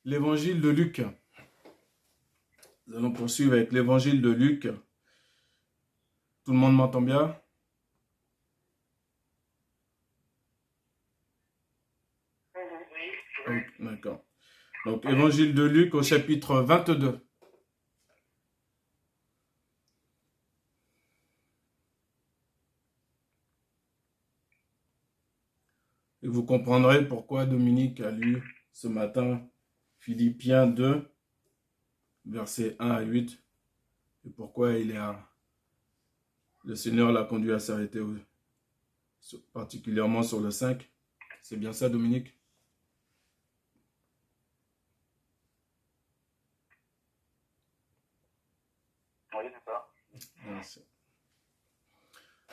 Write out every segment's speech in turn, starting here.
l'évangile de Luc. Nous allons poursuivre avec l'évangile de Luc. Tout le monde m'entend bien? D'accord. Donc, évangile de Luc au chapitre 22. Et vous comprendrez pourquoi Dominique a lu ce matin Philippiens 2, versets 1 à 8, et pourquoi le Seigneur l'a conduit à s'arrêter particulièrement sur le 5. C'est bien ça, Dominique? Oui, c'est ça. Merci.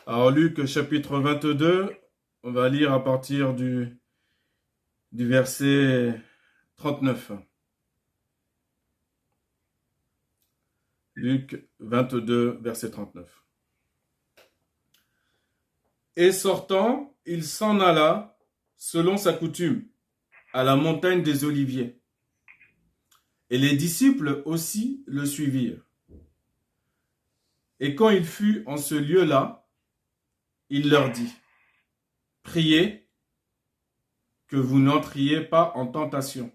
Alors, Luc, chapitre 22, on va lire à partir du verset 39. Luc 22, verset 39. Et sortant, il s'en alla, selon sa coutume, à la montagne des Oliviers. Et les disciples aussi le suivirent. Et quand il fut en ce lieu-là, il leur dit, « Priez que vous n'entriez pas en tentation. »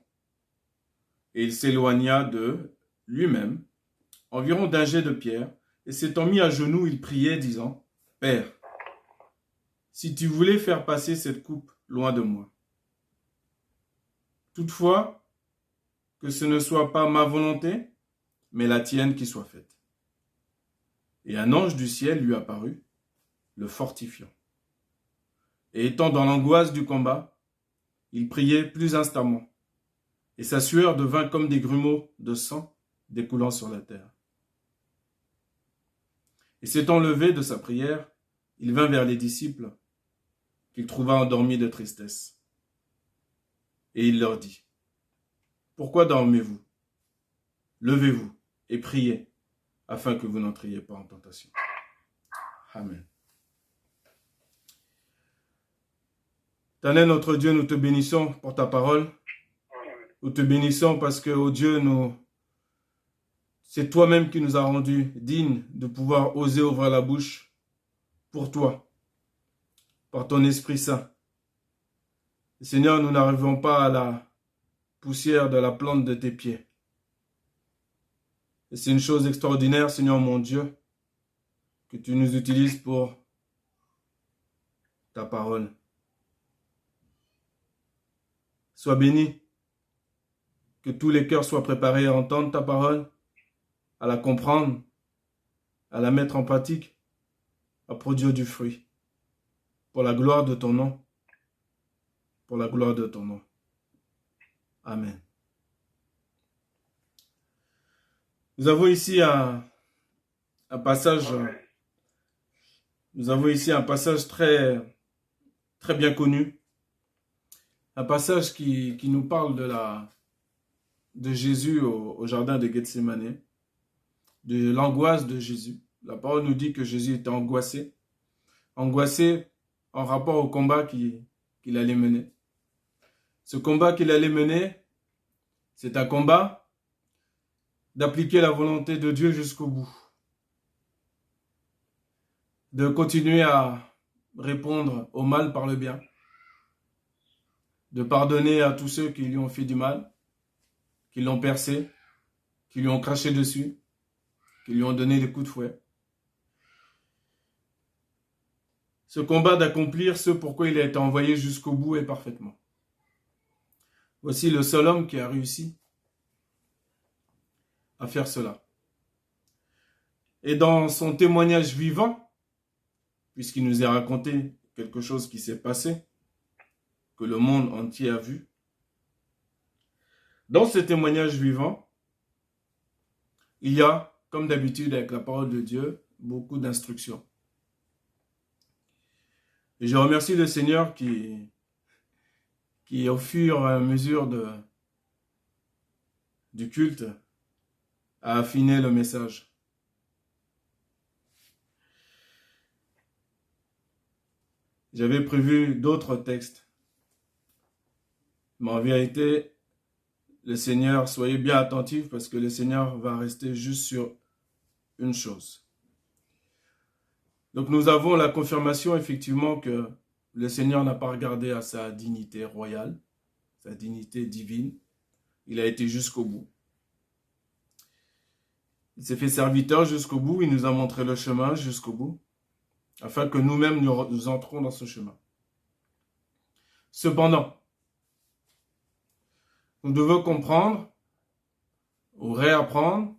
Et il s'éloigna de lui-même, environ d'un jet de pierre, et s'étant mis à genoux, il priait, disant, « Père, si tu voulais faire passer cette coupe loin de moi. Toutefois, que ce ne soit pas ma volonté, mais la tienne qui soit faite. » Et un ange du ciel lui apparut, le fortifiant. Et étant dans l'angoisse du combat, il priait plus instamment, et sa sueur devint comme des grumeaux de sang découlant sur la terre. Et s'étant levé de sa prière, il vint vers les disciples, qu'il trouva endormis de tristesse. Et il leur dit, « Pourquoi dormez-vous? Levez-vous et priez, afin que vous n'entriez pas en tentation. » Amen. Éternel notre Dieu, nous te bénissons pour ta parole. Nous te bénissons parce que, oh Dieu, c'est toi-même qui nous as rendus dignes de pouvoir oser ouvrir la bouche pour toi, par ton Esprit Saint. Seigneur, nous n'arrivons pas à la poussière de la plante de tes pieds. Et c'est une chose extraordinaire, Seigneur mon Dieu, que tu nous utilises pour ta parole. Sois béni, que tous les cœurs soient préparés à entendre ta parole, à la comprendre, à la mettre en pratique, à produire du fruit, pour la gloire de ton nom, pour la gloire de ton nom. Amen. Nous avons ici un passage très, très bien connu, un passage qui nous parle de Jésus au jardin de Gethsémane, de l'angoisse de Jésus. La parole nous dit que Jésus était angoissé en rapport au combat qu'il allait mener. Ce combat qu'il allait mener, c'est un combat d'appliquer la volonté de Dieu jusqu'au bout, de continuer à répondre au mal par le bien, de pardonner à tous ceux qui lui ont fait du mal, qui l'ont percé, qui lui ont craché dessus, qui lui ont donné des coups de fouet. Ce combat d'accomplir ce pourquoi il a été envoyé jusqu'au bout et parfaitement. Voici le seul homme qui a réussi à faire cela. Et dans son témoignage vivant, puisqu'il nous a raconté quelque chose qui s'est passé, que le monde entier a vu, dans ce témoignage vivant, il y a, comme d'habitude avec la parole de Dieu, beaucoup d'instructions. Et je remercie le Seigneur qui au fur et à mesure du culte, a affiné le message. J'avais prévu d'autres textes, mais en vérité, le Seigneur, soyez bien attentifs parce que le Seigneur va rester juste sur une chose. Donc nous avons la confirmation effectivement que le Seigneur n'a pas regardé à sa dignité royale, sa dignité divine. Il a été jusqu'au bout. Il s'est fait serviteur jusqu'au bout, il nous a montré le chemin jusqu'au bout, afin que nous-mêmes nous entrons dans ce chemin. Cependant, nous devons comprendre ou réapprendre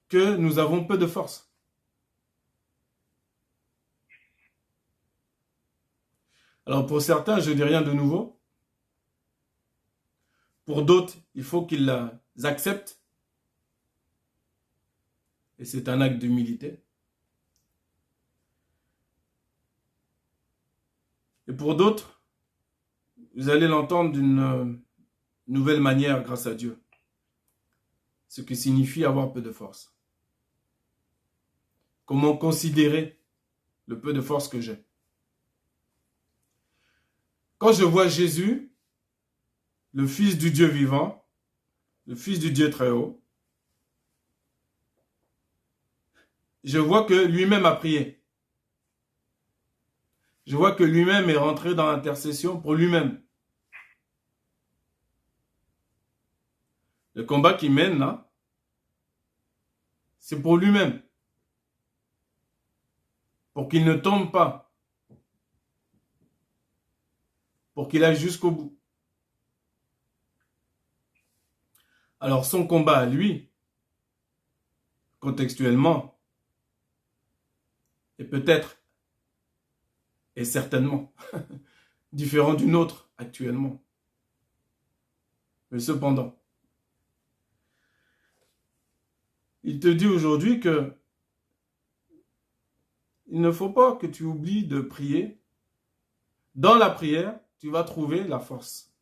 que nous avons peu de force. Alors pour certains, je ne dis rien de nouveau. Pour d'autres, il faut qu'ils acceptent. Et c'est un acte d'humilité. Et pour d'autres, vous allez l'entendre d'une nouvelle manière grâce à Dieu. Ce qui signifie avoir peu de force. Comment considérer le peu de force que j'ai? Quand je vois Jésus, le Fils du Dieu vivant, le Fils du Dieu très haut, je vois que lui-même a prié. Je vois que lui-même est rentré dans l'intercession pour lui-même. Le combat qu'il mène là, c'est pour lui-même. Pour qu'il ne tombe pas. Pour qu'il aille jusqu'au bout. Alors son combat à lui, contextuellement, est peut-être et certainement différent du nôtre actuellement. Mais cependant, il te dit aujourd'hui que il ne faut pas que tu oublies de prier. Dans la prière, tu vas trouver la force.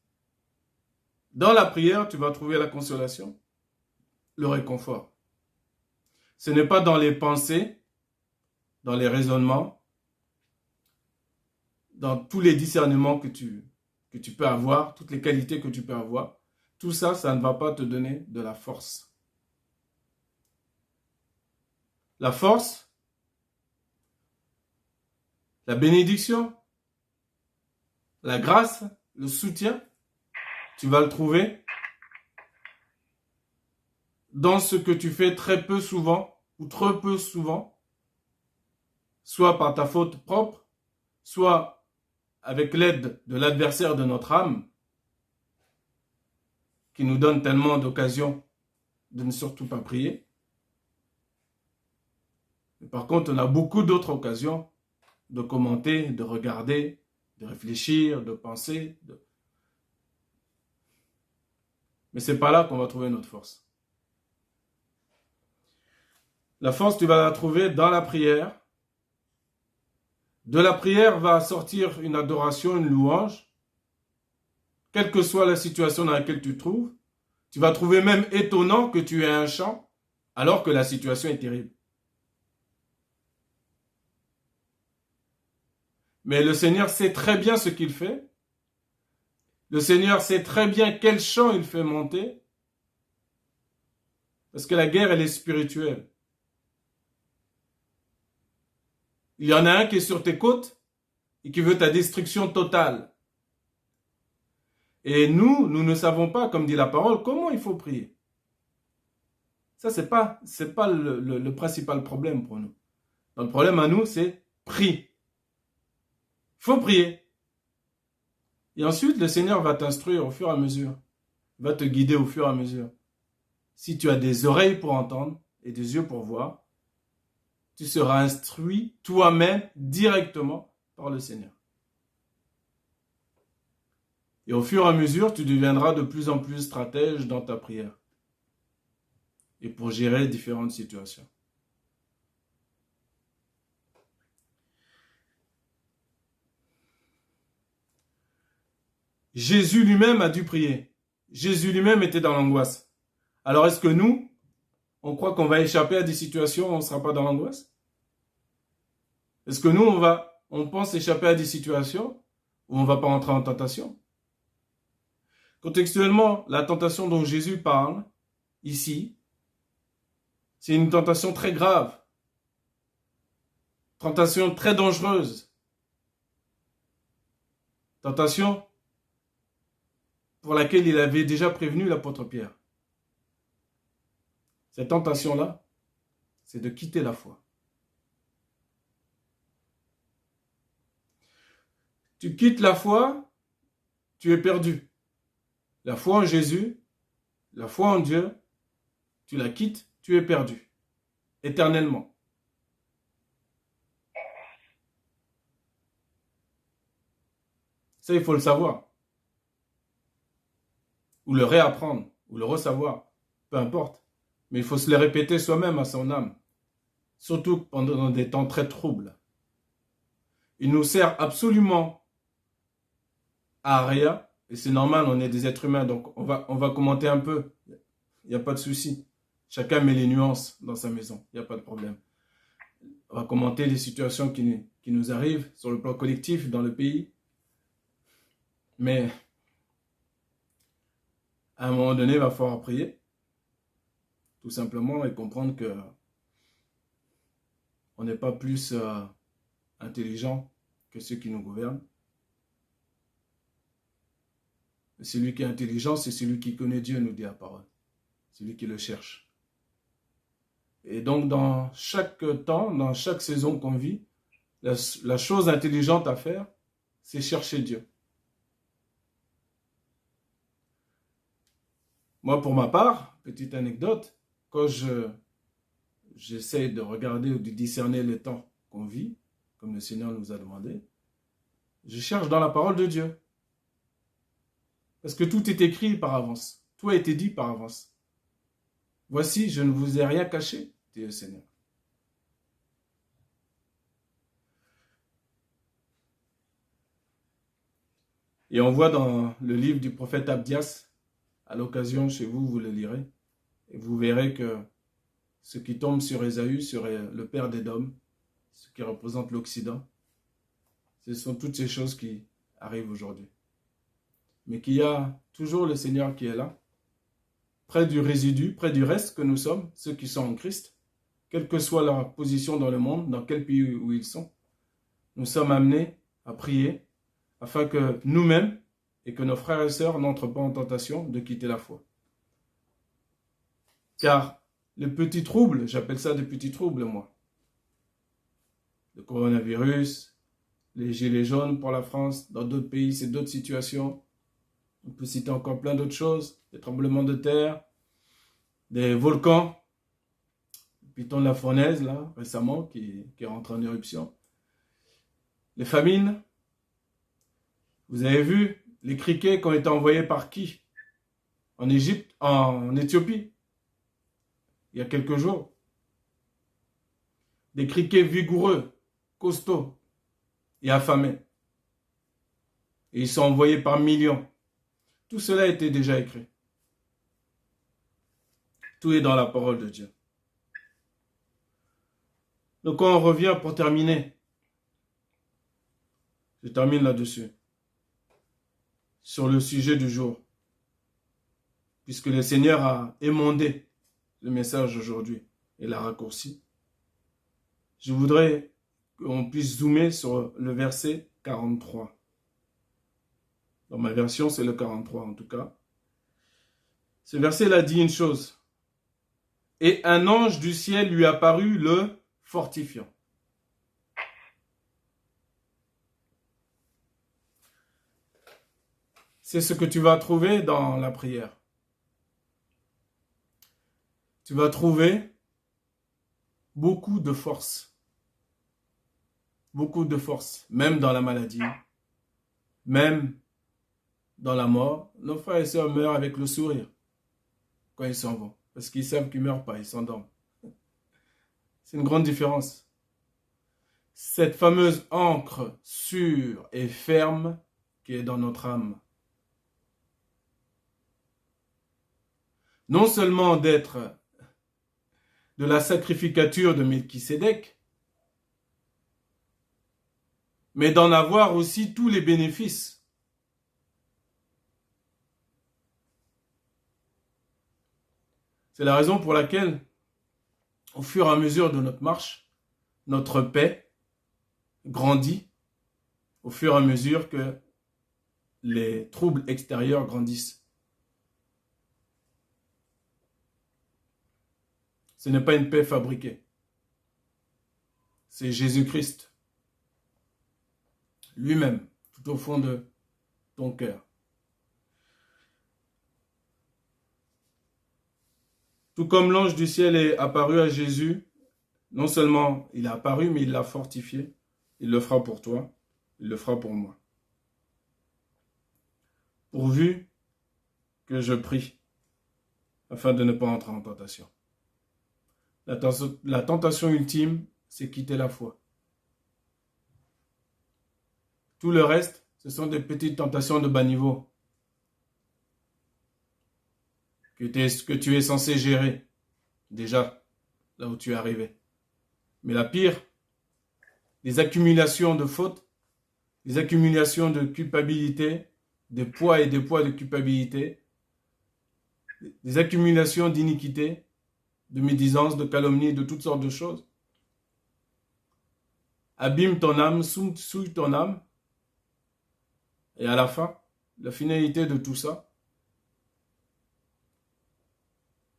Dans la prière, tu vas trouver la consolation, le réconfort. Ce n'est pas dans les pensées, dans les raisonnements, dans tous les discernements que tu peux avoir, toutes les qualités que tu peux avoir. Tout ça, ça ne va pas te donner de la force. La force, la bénédiction, la grâce, le soutien, tu vas le trouver dans ce que tu fais très peu souvent ou trop peu souvent, soit par ta faute propre, soit avec l'aide de l'adversaire de notre âme, qui nous donne tellement d'occasions de ne surtout pas prier. Mais par contre, on a beaucoup d'autres occasions de commenter, de regarder, de réfléchir, de penser. Mais ce n'est pas là qu'on va trouver notre force. La force, tu vas la trouver dans la prière. De la prière va sortir une adoration, une louange. Quelle que soit la situation dans laquelle tu te trouves, tu vas trouver même étonnant que tu aies un chant alors que la situation est terrible. Mais le Seigneur sait très bien ce qu'il fait. Le Seigneur sait très bien quel chant il fait monter. Parce que la guerre, elle est spirituelle. Il y en a un qui est sur tes côtes et qui veut ta destruction totale. Et nous ne savons pas, comme dit la parole, comment il faut prier. Ça, c'est pas le principal problème pour nous. Donc, le problème à nous, c'est prie. Il faut prier. Et ensuite, le Seigneur va t'instruire au fur et à mesure. Il va te guider au fur et à mesure. Si tu as des oreilles pour entendre et des yeux pour voir, tu seras instruit toi-même directement par le Seigneur. Et au fur et à mesure, tu deviendras de plus en plus stratège dans ta prière. Et pour gérer différentes situations. Jésus lui-même a dû prier. Jésus lui-même était dans l'angoisse. Alors est-ce que nous, on croit qu'on va échapper à des situations où on ne sera pas dans l'angoisse? Est-ce que nous, on pense échapper à des situations où on ne va pas entrer en tentation? Contextuellement, la tentation dont Jésus parle, ici, c'est une tentation très grave, tentation très dangereuse, tentation pour laquelle il avait déjà prévenu l'apôtre Pierre. Cette tentation-là, c'est de quitter la foi. Tu quittes la foi, tu es perdu. La foi en Jésus, la foi en Dieu, tu la quittes, tu es perdu. Éternellement. Ça, il faut le savoir. Ou le réapprendre, ou le ressavoir. Peu importe. Mais il faut se le répéter soi-même à son âme. Surtout pendant des temps très troubles. Il nous sert absolument à rien. Et c'est normal, on est des êtres humains, donc on va commenter un peu. Il n'y a pas de souci. Chacun met les nuances dans sa maison. Il n'y a pas de problème. On va commenter les situations qui nous arrivent sur le plan collectif dans le pays. Mais à un moment donné, il va falloir prier. Tout simplement, et comprendre que on n'est pas plus intelligent que ceux qui nous gouvernent. Celui qui est intelligent, c'est celui qui connaît Dieu, nous dit la parole. Celui qui le cherche. Et donc, dans chaque temps, dans chaque saison qu'on vit, la chose intelligente à faire, c'est chercher Dieu. Moi, pour ma part, petite anecdote, quand j'essaie de regarder ou de discerner le temps qu'on vit, comme le Seigneur nous a demandé, je cherche dans la parole de Dieu. Parce que tout est écrit par avance. Tout a été dit par avance. Voici, je ne vous ai rien caché, dit le Seigneur. Et on voit dans le livre du prophète Abdias, à l'occasion chez vous, vous le lirez, et vous verrez que ce qui tombe sur Ésaü serait le père d'Édom, ce qui représente l'Occident. Ce sont toutes ces choses qui arrivent aujourd'hui. Mais qu'il y a toujours le Seigneur qui est là, près du résidu, près du reste que nous sommes, ceux qui sont en Christ, quelle que soit leur position dans le monde, dans quel pays où ils sont, nous sommes amenés à prier afin que nous-mêmes et que nos frères et sœurs n'entrent pas en tentation de quitter la foi. Car les petits troubles, j'appelle ça des petits troubles, moi. Le coronavirus, les gilets jaunes pour la France, dans d'autres pays, c'est d'autres situations. On peut citer encore plein d'autres choses, des tremblements de terre, des volcans, le piton de la fournaise, là, récemment, qui est rentré en éruption. Les famines, vous avez vu les criquets qui ont été envoyés par qui? En Égypte, en Éthiopie, il y a quelques jours. Des criquets vigoureux, costauds et affamés. Et ils sont envoyés par millions. Tout cela était déjà écrit. Tout est dans la parole de Dieu. Donc quand on revient pour terminer, je termine là-dessus, sur le sujet du jour, puisque le Seigneur a émondé le message aujourd'hui et l'a raccourci. Je voudrais qu'on puisse zoomer sur le verset 43. Dans ma version, c'est le 43 en tout cas. Ce verset-là dit une chose. Et un ange du ciel lui apparut, le fortifiant. C'est ce que tu vas trouver dans la prière. Tu vas trouver beaucoup de force. Beaucoup de force, même dans la maladie, même dans la mort. Nos frères et sœurs meurent avec le sourire quand ils s'en vont. Parce qu'ils savent qu'ils ne meurent pas, ils s'endorment. C'est une grande différence. Cette fameuse ancre sûre et ferme qui est dans notre âme. Non seulement d'être de la sacrificature de Melchisédek, mais d'en avoir aussi tous les bénéfices. C'est la raison pour laquelle, au fur et à mesure de notre marche, notre paix grandit au fur et à mesure que les troubles extérieurs grandissent. Ce n'est pas une paix fabriquée. C'est Jésus-Christ lui-même, tout au fond de ton cœur. Tout comme l'ange du ciel est apparu à Jésus, non seulement il est apparu, mais il l'a fortifié. Il le fera pour toi, il le fera pour moi. Pourvu que je prie, afin de ne pas entrer en tentation. La tentation ultime, c'est quitter la foi. Tout le reste, ce sont des petites tentations de bas niveau que tu es censé gérer, déjà, là où tu es arrivé. Mais la pire, les accumulations de fautes, les accumulations de culpabilité, des poids et des poids de culpabilité, des accumulations d'iniquité, de médisance, de calomnie, de toutes sortes de choses, abîme ton âme, souille ton âme, et à la fin, la finalité de tout ça,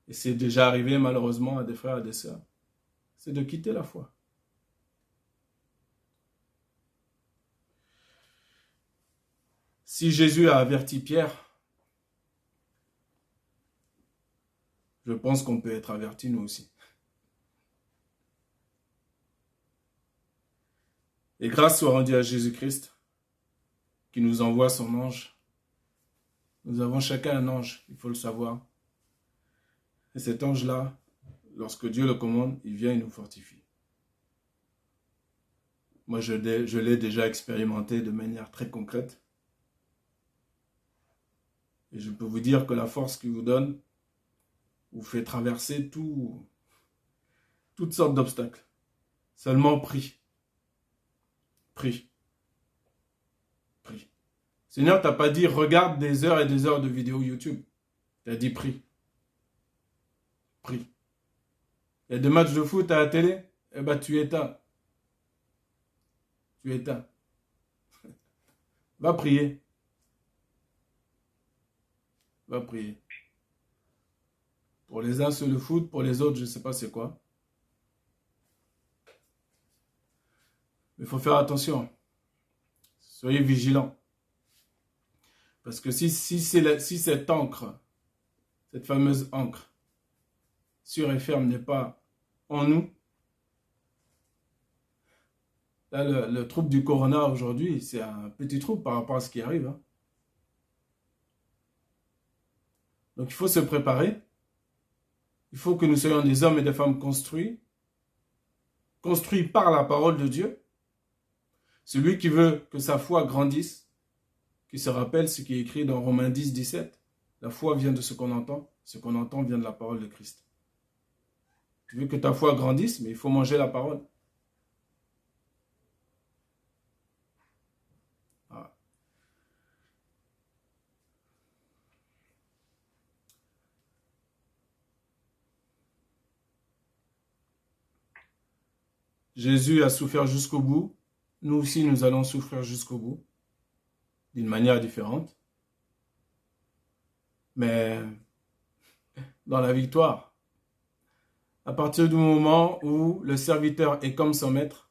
et c'est déjà arrivé malheureusement à des frères et des sœurs, c'est de quitter la foi. Si Jésus a averti Pierre, je pense qu'on peut être averti nous aussi. Et grâce soit rendue à Jésus-Christ, qui nous envoie son ange. Nous avons chacun un ange, il faut le savoir. Et cet ange-là, lorsque Dieu le commande, il vient et nous fortifie. Moi, je l'ai déjà expérimenté de manière très concrète. Et je peux vous dire que la force qu'il vous donne vous fait traverser toutes sortes d'obstacles. Seulement prie. Prie. Prie. Seigneur, t'as pas dit regarde des heures et des heures de vidéos YouTube. Tu as dit prie. Prie. Il y a des matchs de foot à la télé, eh ben tu éteins. Tu éteins. Va prier. Va prier. Pour les uns, c'est le foot. Pour les autres, je ne sais pas c'est quoi. Mais il faut faire attention. Soyez vigilants. Parce que si cette encre, cette fameuse encre, sûre et ferme, n'est pas en nous, là, le trouble du corona aujourd'hui, c'est un petit trouble par rapport à ce qui arrive. Hein. Donc il faut se préparer. Il faut que nous soyons des hommes et des femmes construits par la parole de Dieu. Celui qui veut que sa foi grandisse, qui se rappelle ce qui est écrit dans Romains 10, 17. La foi vient de ce qu'on entend vient de la parole de Christ. Tu veux que ta foi grandisse, mais il faut manger la parole. Voilà. Jésus a souffert jusqu'au bout. Nous aussi, nous allons souffrir jusqu'au bout. D'une manière différente. Mais dans la victoire. À partir du moment où le serviteur est comme son maître,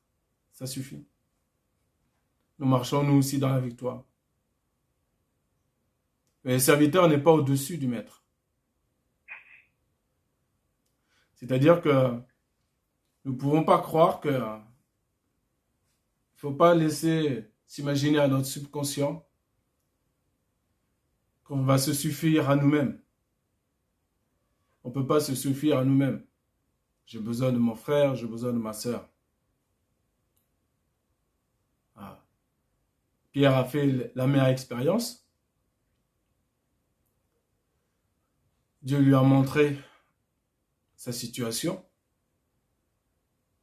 ça suffit. Nous marchons nous aussi dans la victoire. Mais le serviteur n'est pas au-dessus du maître. C'est-à-dire que nous ne pouvons pas croire que il ne faut pas laisser s'imaginer à notre subconscient qu'on va se suffire à nous-mêmes. On ne peut pas se suffire à nous-mêmes. J'ai besoin de mon frère, j'ai besoin de ma sœur. Ah. Pierre a fait la meilleure expérience. Dieu lui a montré sa situation.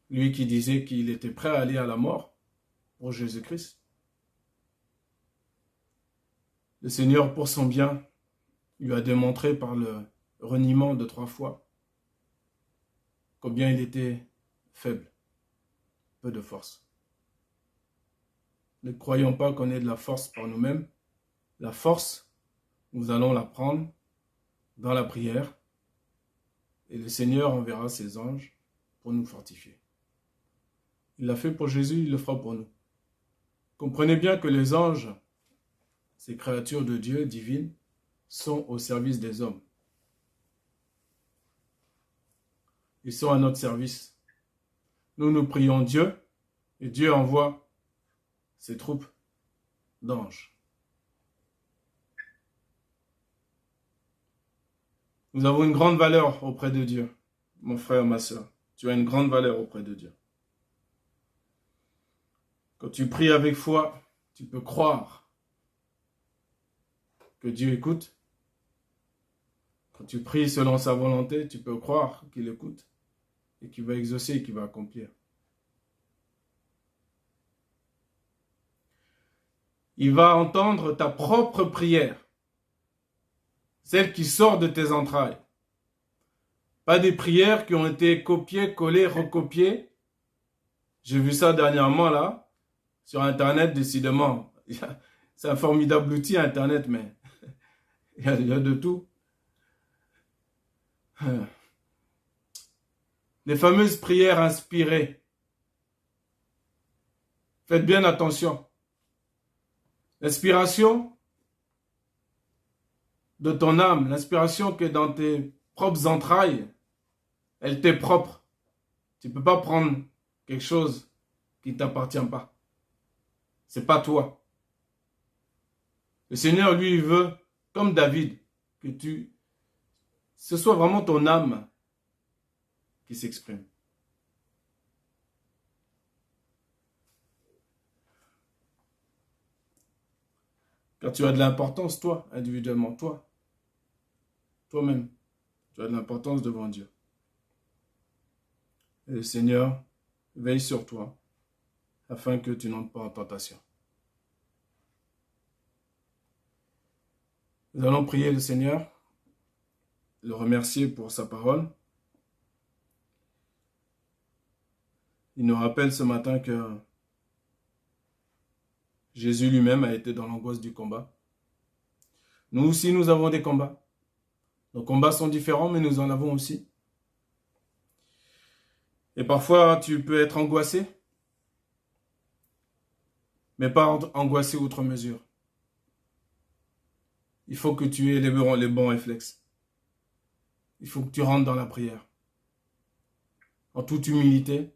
Lui qui disait qu'il était prêt à aller à la mort pour Jésus-Christ. Le Seigneur, pour son bien, lui a démontré par le reniement de 3 fois combien il était faible, peu de force. Ne croyons pas qu'on ait de la force par nous-mêmes. La force, nous allons la prendre dans la prière et le Seigneur enverra ses anges pour nous fortifier. Il l'a fait pour Jésus, il le fera pour nous. Comprenez bien que les anges, ces créatures de Dieu divines, sont au service des hommes. Ils sont à notre service. Nous prions Dieu et Dieu envoie ses troupes d'anges. Nous avons une grande valeur auprès de Dieu, mon frère, ma soeur. Tu as une grande valeur auprès de Dieu. Quand tu pries avec foi, tu peux croire que Dieu écoute. Quand tu pries selon sa volonté, tu peux croire qu'il écoute et qu'il va exaucer et qu'il va accomplir. Il va entendre ta propre prière, celle qui sort de tes entrailles. Pas des prières qui ont été copiées, collées, recopiées. J'ai vu ça dernièrement là, sur Internet, décidément. C'est un formidable outil, Internet, mais il y a de tout. Les fameuses prières inspirées. Faites bien attention. L'inspiration de ton âme, l'inspiration que dans tes propres entrailles, elle t'est propre. Tu ne peux pas prendre quelque chose qui ne t'appartient pas. C'est pas toi. Le Seigneur, lui, il veut, comme David, que ce soit vraiment ton âme qui s'exprime. Car tu as de l'importance, toi, individuellement, toi-même, tu as de l'importance devant Dieu. Et le Seigneur veille sur toi, afin que tu n'entres pas en tentation. Nous allons prier le Seigneur, le remercier pour sa parole. Il nous rappelle ce matin que Jésus lui-même a été dans l'angoisse du combat. Nous aussi, nous avons des combats. Nos combats sont différents, mais nous en avons aussi. Et parfois, tu peux être angoissé, mais pas angoissé outre mesure. Il faut que tu aies les bons réflexes. Il faut que tu rentres dans la prière. En toute humilité.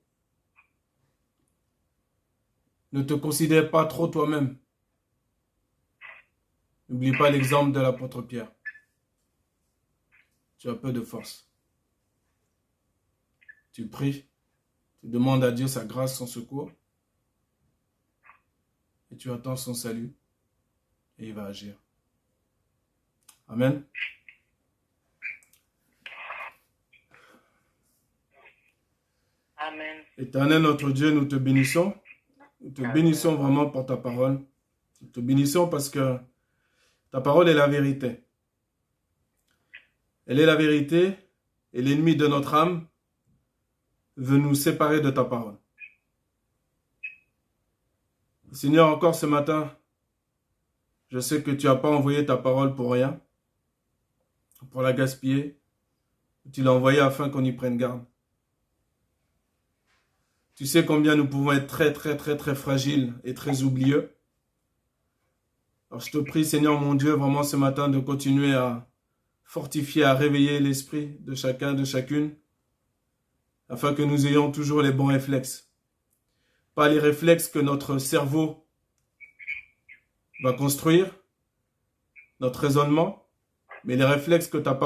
Ne te considère pas trop toi-même. N'oublie pas l'exemple de l'apôtre Pierre. Tu as peu de force. Tu pries, tu demandes à Dieu sa grâce, son secours, et tu attends son salut, et il va agir. Amen. Amen. Éternel notre Dieu, nous te bénissons. Nous te bénissons vraiment pour ta parole. Nous te bénissons parce que ta parole est la vérité. Elle est la vérité et l'ennemi de notre âme veut nous séparer de ta parole. Seigneur, encore ce matin, je sais que tu n'as pas envoyé ta parole pour rien, pour la gaspiller. Tu l'as envoyée afin qu'on y prenne garde. Tu sais combien nous pouvons être très fragiles et très oublieux. Alors je te prie, Seigneur mon Dieu, vraiment ce matin de continuer à fortifier, à réveiller l'esprit de chacun, de chacune, afin que nous ayons toujours les bons réflexes. Pas les réflexes que notre cerveau va construire, notre raisonnement, mais les réflexes que ta parole